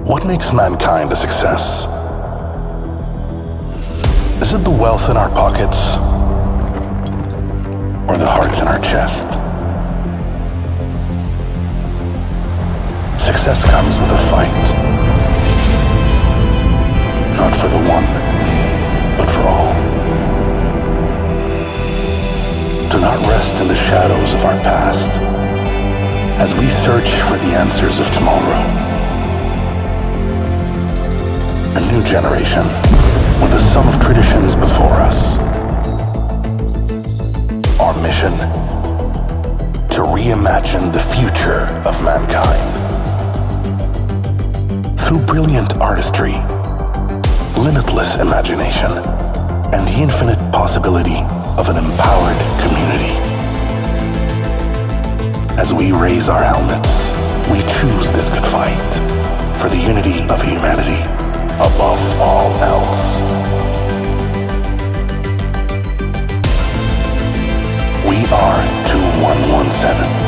What makes mankind a success? Is it the wealth in our pockets? Or the hearts in our chest? Success comes with a fight. Not for the one, but for all. Do not rest in the shadows of our past as we search for the answers of tomorrow. A new generation with a sum of traditions before us. Our mission: to reimagine the future of mankind. Through brilliant artistry, limitless imagination, and the infinite possibility of an empowered community. As we raise our helmets, we choose this good fight for the unity of humanity above all else. We are 2117.